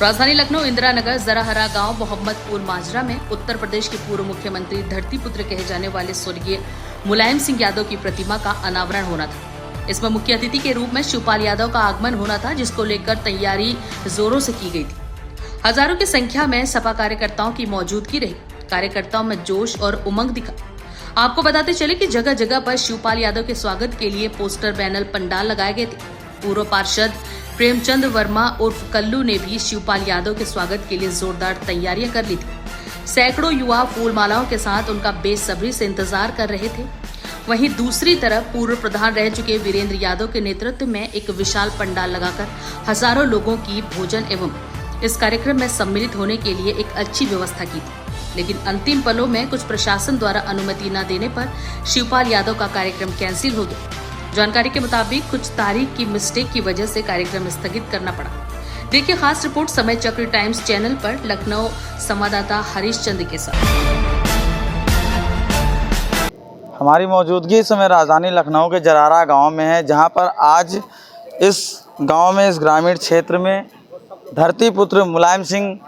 राजधानी लखनऊ इंदिरा नगर जराहरा गांव मोहम्मदपुर माजरा में उत्तर प्रदेश के पूर्व मुख्यमंत्री धरतीपुत्र कहे जाने वाले स्वर्गीय मुलायम सिंह यादव की प्रतिमा का अनावरण होना था। इसमें मुख्य अतिथि के रूप में शिवपाल यादव का आगमन होना था, जिसको लेकर तैयारी जोरों से की गई थी। हजारों की संख्या में सपा कार्यकर्ताओं की मौजूदगी रही। कार्यकर्ताओं में जोश और उमंग दिखा। आपको बताते चले कि जगह जगह पर शिवपाल यादव के स्वागत के लिए पोस्टर बैनर पंडाल लगाए गए थे। पूर्व पार्षद प्रेमचंद वर्मा उर्फ कल्लू ने भी शिवपाल यादव के स्वागत के लिए जोरदार तैयारियां कर ली थी। सैकड़ों युवा फूल मालाओं के साथ उनका बेसब्री से इंतजार कर रहे थे। वहीं दूसरी तरफ पूर्व प्रधान रह चुके वीरेंद्र यादव के नेतृत्व में एक विशाल पंडाल लगाकर हजारों लोगों की भोजन एवं इस कार्यक्रम में सम्मिलित होने के लिए एक अच्छी व्यवस्था की थी। लेकिन अंतिम पलों में कुछ प्रशासन द्वारा अनुमति न देने पर शिवपाल यादव का कार्यक्रम कैंसिल हो गया। जानकारी के मुताबिक कुछ तारीख की मिस्टेक की वजह से कार्यक्रम स्थगित करना पड़ा। देखिए खास रिपोर्ट समय चक्र टाइम्स चैनल पर लखनऊ संवाददाता हरीश चंद के साथ। हमारी मौजूदगी इस समय राजधानी लखनऊ के जरारा गांव में है, जहां पर आज इस गांव में इस ग्रामीण क्षेत्र में धरतीपुत्र मुलायम सिंह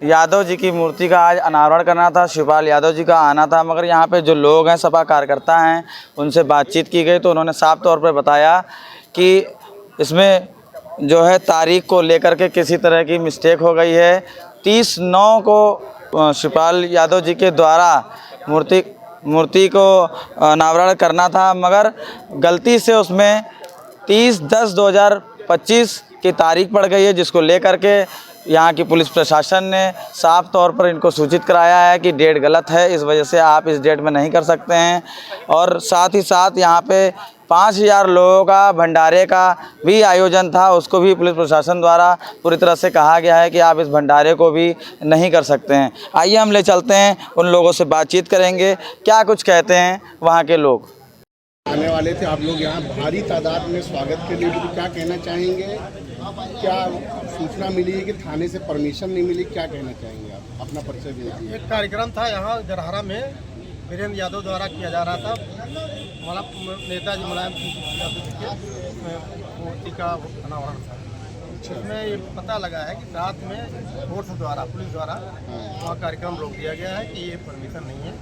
यादव जी की मूर्ति का आज अनावरण करना था। शिवपाल यादव जी का आना था, मगर यहाँ पे जो लोग हैं, सपा कार्यकर्ता हैं, उनसे बातचीत की गई तो उन्होंने साफ तौर पर बताया कि इसमें जो है तारीख को लेकर के किसी तरह की मिस्टेक हो गई है। 30/9 को शिवपाल यादव जी के द्वारा मूर्ति को अनावरण करना था, मगर गलती से उसमें 30/10/2025 की तारीख पड़ गई है, जिसको लेकर के यहाँ की पुलिस प्रशासन ने साफ तौर पर इनको सूचित कराया है कि डेट गलत है, इस वजह से आप इस डेट में नहीं कर सकते हैं। और साथ ही साथ यहाँ पे 5000 लोगों का भंडारे का भी आयोजन था, उसको भी पुलिस प्रशासन द्वारा पूरी तरह से कहा गया है कि आप इस भंडारे को भी नहीं कर सकते हैं। आइए हम ले चलते हैं, उन लोगों से बातचीत करेंगे, क्या कुछ कहते हैं वहाँ के लोग। आने वाले थे आप लोग यहाँ भारी तादाद में स्वागत के लिए, तो क्या कहना चाहेंगे? क्या सूचना मिली है कि थाने से परमिशन नहीं मिली? क्या कहना चाहेंगे आप? अपना परिचय दीजिए। एक कार्यक्रम था यहाँ जरहारा में, वीरेंद्र यादव द्वारा किया जा रहा था। हमारा नेताजी मुलायम सिंह यादव जी के मूर्ति का अनावरण था। इसमें ये पता लगा है कि रात में फोर्स द्वारा, पुलिस द्वारा वहाँ कार्यक्रम रोक दिया गया है कि ये परमिशन नहीं है,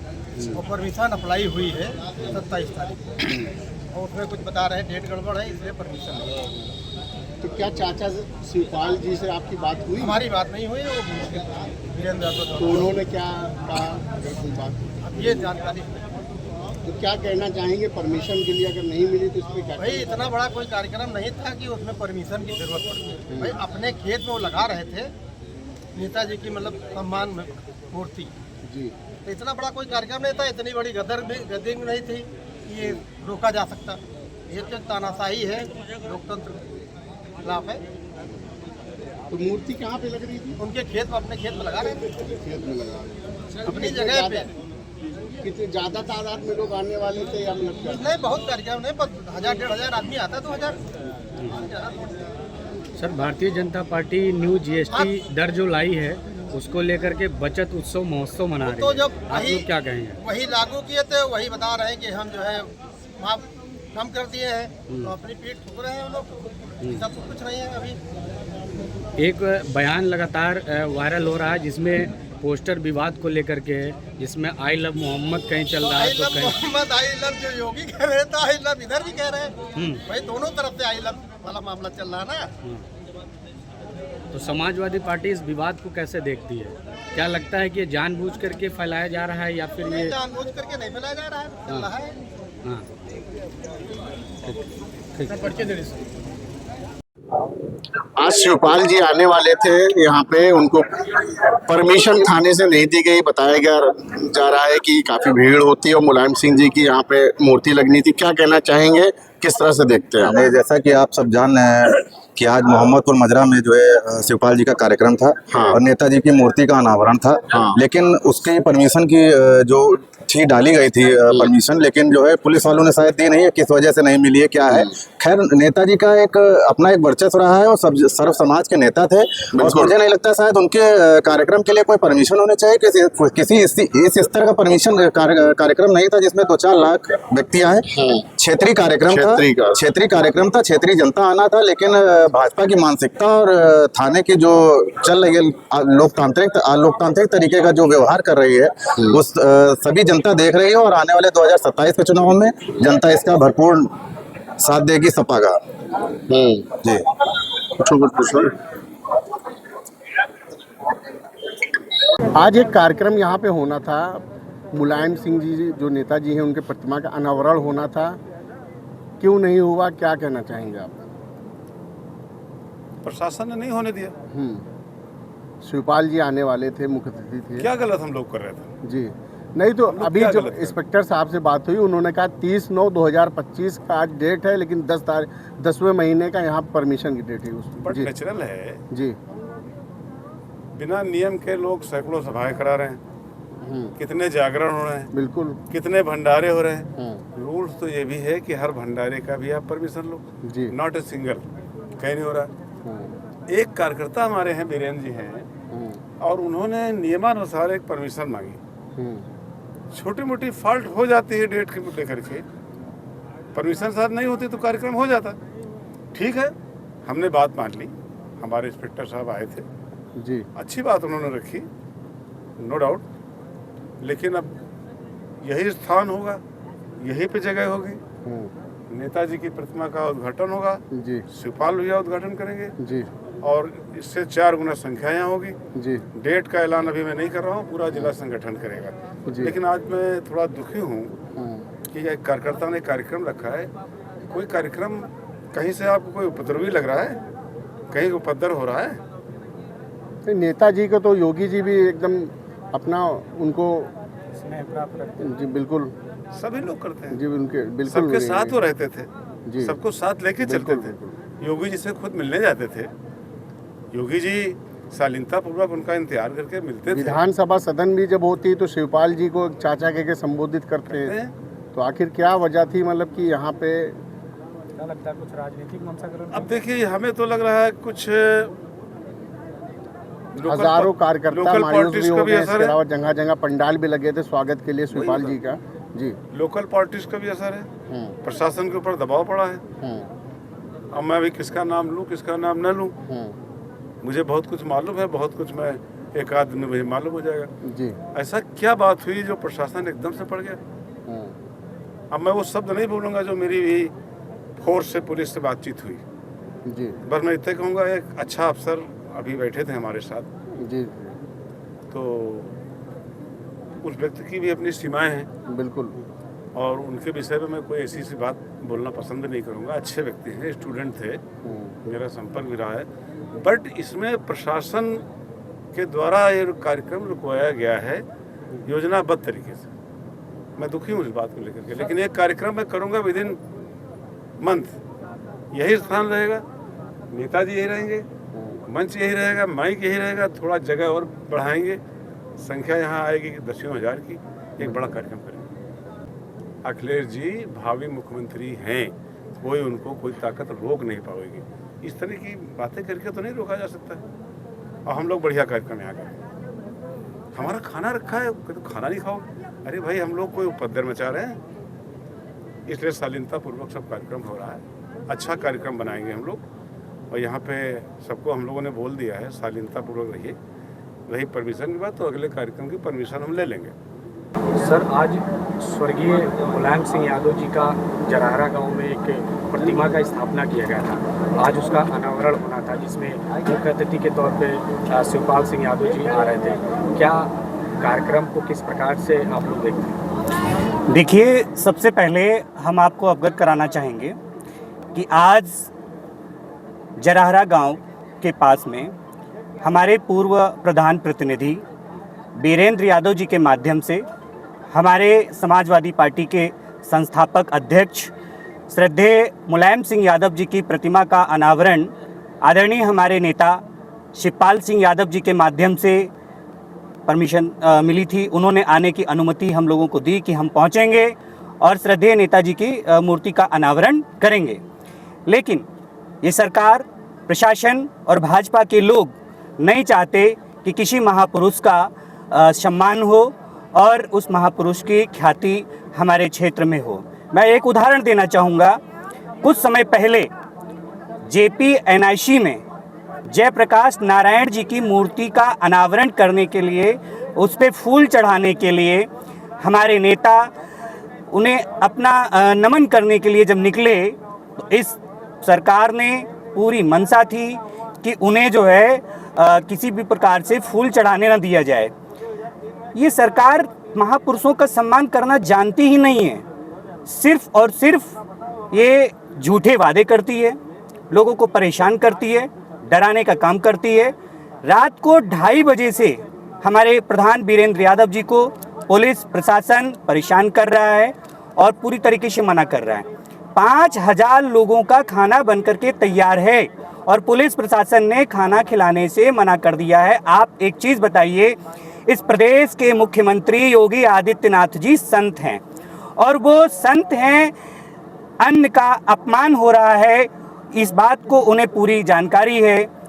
और परमिशन अप्लाई हुई है 27 तारीख को, और उसमें कुछ बता रहे हैं डेट गड़बड़ है, इसलिए परमिशन नहीं है। तो क्या चाचा शिवपाल जी से आपकी बात हुई? हमारी बात नहीं हुई, वो वीरेंद्र यादव तो उन्होंने क्या कहा? अगर कोई बात अब ये जानकारी तो क्या कहना चाहेंगे? परमिशन के लिए अगर नहीं मिली तो इस पर क्या? भाई इतना बड़ा कोई कार्यक्रम नहीं था कि उसमें परमिशन की जरूरत पड़ती। भाई अपने खेत में वो लगा रहे थे नेताजी की मतलब सम्मान में मूर्ति जी, तो इतना बड़ा कोई कार्यक्रम नहीं था, इतनी बड़ी गद्दी भी नहीं थी कि ये रोका जा सकता। ये तो तानाशाही है, लोकतंत्र के खिलाफ है। तो मूर्ति कहाँ पे लग रही थी? उनके खेत में, अपने खेत में लगा रहे थे, खेत में लगा अपनी जगह पे। कितने ज़्यादा तादाद में लोग आने वाले थे या मतलब? नहीं, बहुत कार्यक्रम नहीं, बस 1000-1500 आदमी आता, 2000। Sir, Bharatiya Janata party new GST दर जो लाई है उसको लेकर के बचत उत्सव महोत्सव मना रही है, तो जब आप लोग क्या कहेंगे? वही लागू किए थे, वही बता रहे हैं कि हम जो है माफ कम कर दिए हैं, तो अपनी पीठ ठुक रहे हैं वो लोग। सब कुछ नहीं है अभी। एक बयान लगातार वायरल हो रहा है जिसमें पोस्टर विवाद को लेकर के, जिसमें आई लव मोहम्मद कहीं चल रहा है, तो कहीं मोहम्मद आई लव जो योगी कह रहे थे, आई लव इधर भी कह रहे हैं। भाई दोनों तरफ से आई लव वाला मामला चल रहा है ना। तो समाजवादी पार्टी इस विवाद को कैसे देखती है? क्या लगता है कि ये जानबूझ करके फैलाया जा रहा है या फिर ये जानबूझ करके नहीं फैलाया जा रहा है, चल रहा है। हाँ, आज शिवपाल जी आने वाले थे यहाँ पे, उनको परमिशन थाने से नहीं दी गई। बताया जा रहा है कि काफ़ी भीड़ होती है और मुलायम सिंह जी की यहाँ पे मूर्ति लगनी थी। क्या कहना चाहेंगे, किस तरह से देखते हैं? नहीं, जैसा कि आप सब जान रहे हैं कि आज मोहम्मदपुर मजरा में जो है शिवपाल जी का कार्यक्रम था। हाँ। और नेताजी की मूर्ति का अनावरण था। हाँ। लेकिन उसकी परमिशन की जो थी, डाली गई थी परमिशन, लेकिन जो है पुलिस वालों ने शायद दी नहीं है, किस वजह से नहीं मिली है क्या है। खैर नेताजी का एक अपना एक वर्चस्व रहा है और सब सर्व समाज के नेता थे, और मुझे नहीं लगता शायद उनके कार्यक्रम के लिए कोई परमिशन होनी चाहिए। किसी इस स्तर का परमिशन कार्यक्रम नहीं था जिसमें 2-4 लाख व्यक्ति आए। क्षेत्रीय कार्यक्रम था, क्षेत्रीय जनता आना था, लेकिन भाजपा की मानसिकता और थाने की जो चल रही है लोकतांत्रिक तरीके का जो व्यवहार कर रही है, उस सभी जनता देख रही है, और आने वाले 2027 के चुनाव में जनता इसका भरपूर साथ देगी सपा का। जी आज एक कार्यक्रम यहाँ पे होना था, मुलायम सिंह जी जो नेताजी हैं उनके प्रतिमा का अनावरण होना था, क्यों नहीं हुआ, क्या कहना चाहेंगे आप? प्रशासन ने नहीं होने दिया। शिवपाल जी आने वाले थे, मुख्य अतिथि थे। क्या गलत हम लोग कर रहे थे? जी नहीं तो अभी क्या जब गलत है? इंस्पेक्टर साहब से बात हुई, उन्होंने कहा 30/9/2025 का आज डेट है, लेकिन 10वें महीने का यहाँ परमिशन की डेट है बट जी नेचुरल है, जी बिना नियम के लोग सैकड़ों सभाएं करा रहे हैं, कितने जागरण हो रहे हैं, बिल्कुल। कितने भंडारे हो रहे हैं। रूल्स तो ये भी है कि हर भंडारे का भी आप परमिशन लो, जी नॉट ए सिंगल, कहीं नहीं हो रहा है। एक कार्यकर्ता हमारे हैं, बीरेन्द्र जी हैं, और उन्होंने नियमानुसार एक परमिशन मांगी। छोटी मोटी फॉल्ट हो जाती है डेट के लेकर के, परमिशन साथ नहीं होती तो कार्यक्रम हो जाता। ठीक है, हमने बात मान ली, हमारे इंस्पेक्टर साहब आए थे जी, अच्छी बात उन्होंने रखी, नो डाउट, लेकिन अब यही स्थान होगा, यही पे जगह होगी, नेताजी की प्रतिमा का उद्घाटन होगा, जी शिवपाल भैया उद्घाटन करेंगे, जी और इससे 4 गुना संख्या यहाँ होगी। जी डेट का ऐलान अभी मैं नहीं कर रहा हूँ, पूरा जिला संगठन करेगा। जी। लेकिन आज मैं थोड़ा दुखी हूँ कि एक कार्यकर्ता ने कार्यक्रम रखा है, कोई कार्यक्रम कहीं से आपको कोई उपद्रवी लग रहा है, कहीं उपद्रव हो रहा है। नेताजी को तो योगी जी भी एकदम अपना उनको स्नेह प्राप्त करते हैं। जी बिल्कुल, सभी लोग करते हैं जी उनके बिल्कुल सबके साथ वो रहते थे, जी सबको साथ लेके चलते थे। योगी जी से खुद मिलने जाते थे, योगी जी शालीनता पूर्वक उनका इंतजार करके मिलते थे। विधानसभा सदन भी जब होती तो शिवपाल जी को चाचा कह के संबोधित करते हैं। तो आखिर क्या वजह थी, मतलब कि यहाँ पे क्या लगता है, कुछ राजनीतिक मंशा? अब देखिए, हमें तो लग रहा है कुछ हजारों कार्यकर्ता मायूस भी हो गए, इसके असर है, अलावा जगह जगह पंडाल भी लगे थे स्वागत के लिए शिवपाल जी का। जी लोकल पार्टीज का भी असर है, प्रशासन के ऊपर दबाव पड़ा है। अब मैं अभी किसका नाम लूं, किसका नाम न लूं, मुझे बहुत कुछ मालूम है, बहुत कुछ मैं एक आध दिन में मुझे मालूम हो जाएगा। जी ऐसा क्या बात हुई जो प्रशासन एकदम से पड़ गया? अब मैं वो शब्द नहीं बोलूँगा जो मेरी भी फोर्स से, पुलिस से बातचीत हुई। जी बस मैं इतने कहूँगा, एक अच्छा अफसर अभी बैठे थे हमारे साथ, जी तो उस व्यक्ति की भी अपनी सीमाएं हैं, बिल्कुल, और उनके विषय में मैं कोई ऐसी सी बात बोलना पसंद नहीं करूँगा। अच्छे व्यक्ति हैं, स्टूडेंट थे, मेरा संपर्क भी रहा है, बट इसमें प्रशासन के द्वारा ये कार्यक्रम रुकवाया गया है योजनाबद्ध तरीके से। मैं दुखी हूँ इस बात को लेकर के, लेकिन एक कार्यक्रम मैं करूँगा विद इन मंथ, यही स्थान रहेगा, नेताजी यही रहेंगे, मंच यही रहेगा, माइक यही रहेगा, थोड़ा जगह और बढ़ाएंगे, संख्या यहाँ आएगी 10,000 की, एक बड़ा कार्यक्रम करेंगे। अखिलेश जी भावी मुख्यमंत्री हैं, उनको कोई ताकत रोक नहीं पाएगी। इस तरह की बातें करके तो नहीं रोका जा सकता, और हम लोग बढ़िया कार्यक्रम यहाँ करें। हमारा खाना रखा है, तो खाना नहीं खाओ, अरे भाई हम लोग कोई उपद्रव मचा रहे हैं, इसलिए शालीनता पूर्वक सब कार्यक्रम हो रहा है। अच्छा कार्यक्रम बनाएंगे हम लोग, और यहाँ पे सबको हम लोगों ने बोल दिया है शालीनता पूर्वक रहिए। रही परमिशन की बात, तो अगले कार्यक्रम की परमिशन हम ले लेंगे। सर, आज स्वर्गीय मुलायम सिंह यादव जी का जराहरा गांव में एक प्रतिमा का स्थापना किया गया था, आज उसका अनावरण होना था, जिसमें मुख्य अतिथि के तौर पे शिवपाल सिंह यादव जी आ रहे थे। क्या कार्यक्रम को किस प्रकार से आप लोग देखते हैं? देखिए, सबसे पहले हम आपको अवगत कराना चाहेंगे कि आज जराहरा गांव के पास में हमारे पूर्व प्रधान प्रतिनिधि बीरेन्द्र यादव जी के माध्यम से हमारे समाजवादी पार्टी के संस्थापक अध्यक्ष श्रद्धेय मुलायम सिंह यादव जी की प्रतिमा का अनावरण आदरणीय हमारे नेता शिवपाल सिंह यादव जी के माध्यम से परमिशन मिली थी, उन्होंने आने की अनुमति हम लोगों को दी कि हम पहुंचेंगे और श्रद्धेय नेताजी की मूर्ति का अनावरण करेंगे। लेकिन ये सरकार, प्रशासन और भाजपा के लोग नहीं चाहते कि किसी महापुरुष का सम्मान हो और उस महापुरुष की ख्याति हमारे क्षेत्र में हो। मैं एक उदाहरण देना चाहूँगा। कुछ समय पहले JPNIC में जयप्रकाश नारायण जी की मूर्ति का अनावरण करने के लिए, उस पे फूल चढ़ाने के लिए हमारे नेता उन्हें अपना नमन करने के लिए जब निकले, तो इस सरकार ने पूरी मंशा थी कि उन्हें जो है किसी भी प्रकार से फूल चढ़ाने न दिया जाए। ये सरकार महापुरुषों का सम्मान करना जानती ही नहीं है। सिर्फ और सिर्फ ये झूठे वादे करती है, लोगों को परेशान करती है, डराने का काम करती है। रात को 2:30 बजे से हमारे प्रधान वीरेंद्र यादव जी को पुलिस प्रशासन परेशान कर रहा है और पूरी तरीके से मना कर रहा है। 5000 लोगों का खाना बनकर के तैयार है और पुलिस प्रशासन ने खाना खिलाने से मना कर दिया है। आप एक चीज़ बताइए, इस प्रदेश के मुख्यमंत्री योगी आदित्यनाथ जी संत हैं और वो संत हैं, अन्न का अपमान हो रहा है, इस बात को उन्हें पूरी जानकारी है।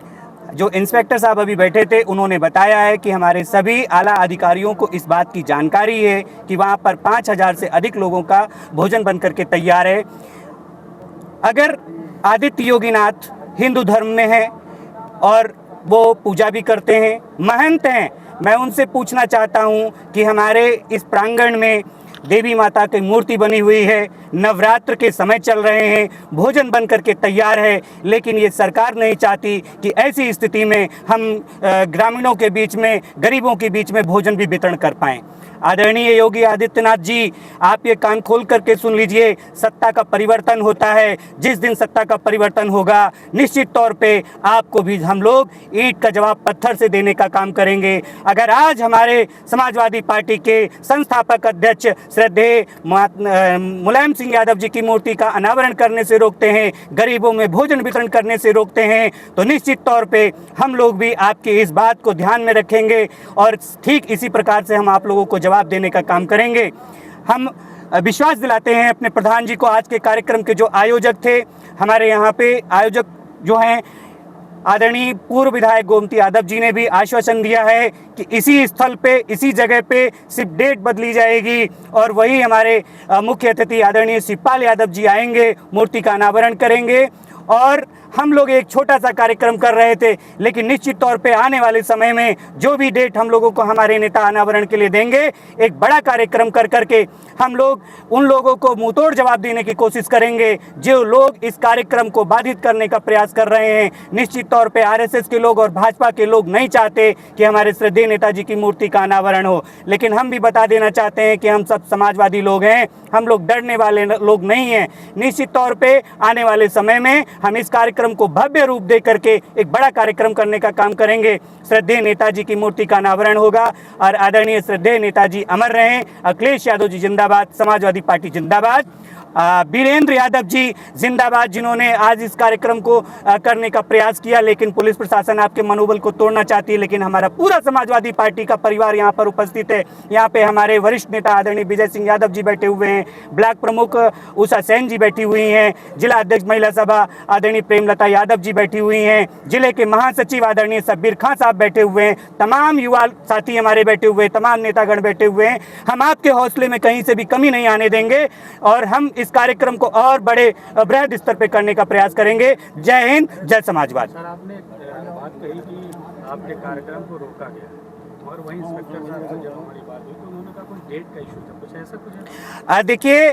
जो इंस्पेक्टर साहब अभी बैठे थे, उन्होंने बताया है कि हमारे सभी आला अधिकारियों को इस बात की जानकारी है कि वहाँ पर 5000 से अधिक लोगों का भोजन बन करके तैयार है। अगर आदित्य योगीनाथ हिंदू धर्म में है और वो पूजा भी करते हैं, महंत हैं, मैं उनसे पूछना चाहता हूँ कि हमारे इस प्रांगण में देवी माता की मूर्ति बनी हुई है, नवरात्र के समय चल रहे हैं, भोजन बन करके तैयार है, लेकिन ये सरकार नहीं चाहती कि ऐसी स्थिति में हम ग्रामीणों के बीच में, गरीबों के बीच में भोजन भी वितरण कर पाएँ। आदरणीय योगी आदित्यनाथ जी, आप ये कान खोल करके सुन लीजिए, सत्ता का परिवर्तन होता है। जिस दिन सत्ता का परिवर्तन होगा, निश्चित तौर पे आपको भी हम लोग ईंट का जवाब पत्थर से देने का काम करेंगे। अगर आज हमारे समाजवादी पार्टी के संस्थापक अध्यक्ष श्रद्धेय मुलायम सिंह यादव जी की मूर्ति का अनावरण करने से रोकते हैं, गरीबों में भोजन वितरण करने से रोकते हैं, तो निश्चित तौर पे हम लोग भी आपकी इस बात को ध्यान में रखेंगे और ठीक इसी प्रकार से हम आप लोगों को जवाब देने का काम करेंगे। हम विश्वास दिलाते हैं अपने प्रधान जी को। आज के कार्यक्रम के जो आयोजक थे, हमारे यहाँ पे आयोजक जो हैं आदरणीय पूर्व विधायक गोमती यादव जी ने भी आश्वासन दिया है कि इसी स्थल पे, इसी जगह पे सिर्फ डेट बदली जाएगी और वही हमारे मुख्य अतिथि आदरणीय शिवपाल यादव जी आएंगे, मूर्ति का अनावरण करेंगे। और हम लोग एक छोटा सा कार्यक्रम कर रहे थे, लेकिन निश्चित तौर पे आने वाले समय में जो भी डेट हम लोगों को हमारे नेता अनावरण के लिए देंगे, एक बड़ा कार्यक्रम कर करके हम लोग उन लोगों को मुंहतोड़ जवाब देने की कोशिश करेंगे जो लोग इस कार्यक्रम को बाधित करने का प्रयास कर रहे हैं। निश्चित तौर पे आरएसएस के लोग और भाजपा के लोग नहीं चाहते कि हमारे श्रद्धेय नेताजी की मूर्ति का अनावरण हो, लेकिन हम भी बता देना चाहते हैं कि हम सब समाजवादी लोग हैं, हम लोग डरने वाले लोग नहीं हैं। निश्चित तौर पे आने वाले समय में हम इस कार्यक्रम को भव्य रूप दे करके एक बड़ा कार्यक्रम करने का काम करेंगे। श्रद्धेय नेताजी की मूर्ति का अनावरण होगा और आदरणीय श्रद्धेय नेताजी अमर रहें। अखिलेश यादव जी जिंदाबाद, समाजवादी पार्टी जिंदाबाद, वीरेंद्र यादव जी जिंदाबाद, जिन्होंने आज इस कार्यक्रम को करने का प्रयास किया, लेकिन पुलिस प्रशासन आपके मनोबल को तोड़ना चाहती है। लेकिन हमारा पूरा समाजवादी पार्टी का परिवार यहाँ पर उपस्थित है। यहाँ पे हमारे वरिष्ठ नेता आदरणीय विजय सिंह यादव जी बैठे हुए हैं, ब्लॉक प्रमुख उषा सेन जी बैठी हुई हैं, जिला अध्यक्ष महिला सभा आदरणीय प्रेमलता यादव जी बैठी हुई हैं, जिले के महासचिव आदरणीय शब्बीर खां साहब बैठे हुए हैं, तमाम युवा साथी हमारे बैठे हुए हैं, तमाम नेतागण बैठे हुए हैं। हम आपके हौसले में कहीं से भी कमी नहीं आने देंगे और हम इस कार्यक्रम को और बड़े बृहद स्तर पे करने का प्रयास करेंगे। जय हिंद, जय समाजवाद। सर, आपने बात कही कि आपके कार्यक्रम को रोका गया और वहीं इंस्पेक्टर साहब से जब हमारी बात हुई तो उन्होंने कहा कोई डेट का इशू था, कुछ ऐसा कुछ है? देखिए,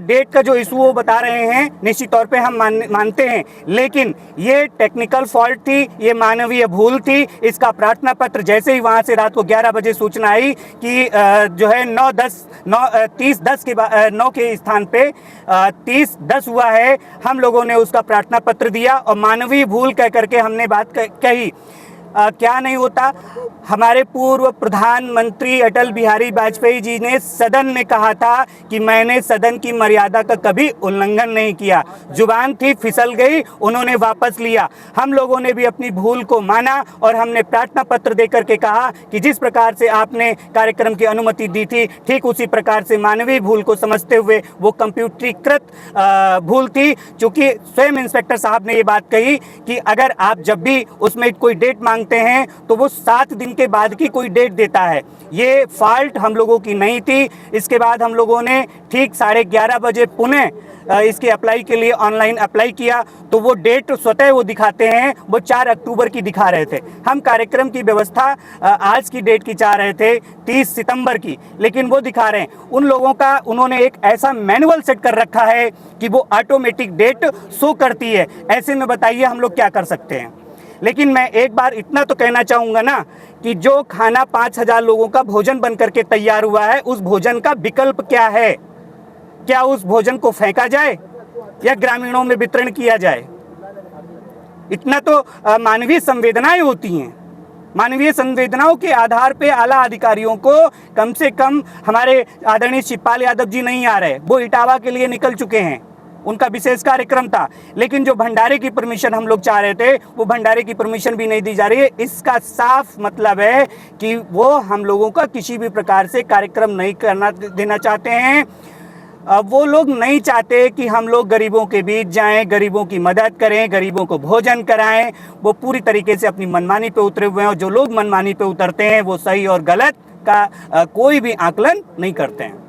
डेट का जो इशू वो बता रहे हैं, निश्चित तौर पे हम मानते हैं, लेकिन ये टेक्निकल फॉल्ट थी, ये मानवीय भूल थी। इसका प्रार्थना पत्र जैसे ही वहाँ से रात को 11 बजे सूचना आई कि जो है 9 के स्थान पे 30-10 हुआ है, हम लोगों ने उसका प्रार्थना पत्र दिया और मानवीय भूल कह करके हमने बात कही। क्या नहीं होता। हमारे पूर्व प्रधानमंत्री अटल बिहारी वाजपेयी जी ने सदन में कहा था कि मैंने सदन की मर्यादा का कभी उल्लंघन नहीं किया। जुबान थी, फिसल गई, उन्होंने वापस लिया। हम लोगों ने भी अपनी भूल को माना और हमने प्रार्थना पत्र देकर के कहा कि जिस प्रकार से आपने कार्यक्रम की अनुमति दी थी, ठीक उसी प्रकार से मानवीय भूल को समझते हुए वो कंप्यूटरीकृत भूल थी। चूंकि स्वयं इंस्पेक्टर साहब ने ये बात कही कि अगर आप जब भी उसमें कोई डेट मांगते हैं तो वो 7 दिन के बाद की कोई डेट देता है। ये फॉल्ट हम लोगों की नहीं थी। इसके बाद हम लोगों ने ठीक 11:30 बजे पुनः इसके अप्लाई के लिए ऑनलाइन अप्लाई किया तो वो डेट स्वतः वो दिखाते हैं, वो 4 अक्टूबर की दिखा रहे थे। हम कार्यक्रम की व्यवस्था आज की डेट की चाह रहे थे, 30 सितंबर की, लेकिन वो दिखा रहे हैं। उन लोगों का उन्होंने एक ऐसा मैनुअल सेट कर रखा है कि वो ऑटोमेटिक डेट शो करती है। ऐसे में बताइए हम लोग क्या कर सकते हैं। लेकिन मैं एक बार इतना तो कहना चाहूँगा ना कि जो खाना 5000 लोगों का भोजन बन करके तैयार हुआ है, उस भोजन का विकल्प क्या है? क्या उस भोजन को फेंका जाए या ग्रामीणों में वितरण किया जाए? इतना तो मानवीय संवेदनाएं होती हैं। मानवीय संवेदनाओं के आधार पे आला अधिकारियों को कम से कम, हमारे आदरणीय शिवपाल यादव जी नहीं आ रहे, वो इटावा के लिए निकल चुके हैं, उनका विशेष कार्यक्रम था। लेकिन जो भंडारे की परमिशन हम लोग चाह रहे थे, वो भंडारे की परमिशन भी नहीं दी जा रही है। इसका साफ मतलब है कि वो हम लोगों का किसी भी प्रकार से कार्यक्रम नहीं करना देना चाहते हैं। वो लोग नहीं चाहते कि हम लोग गरीबों के बीच जाएं, गरीबों की मदद करें, गरीबों को भोजन कराएं। वो पूरी तरीके से अपनी मनमानी पे उतरे हुए हैं और जो लोग मनमानी पे उतरते हैं वो सही और गलत का कोई भी आकलन नहीं करते हैं।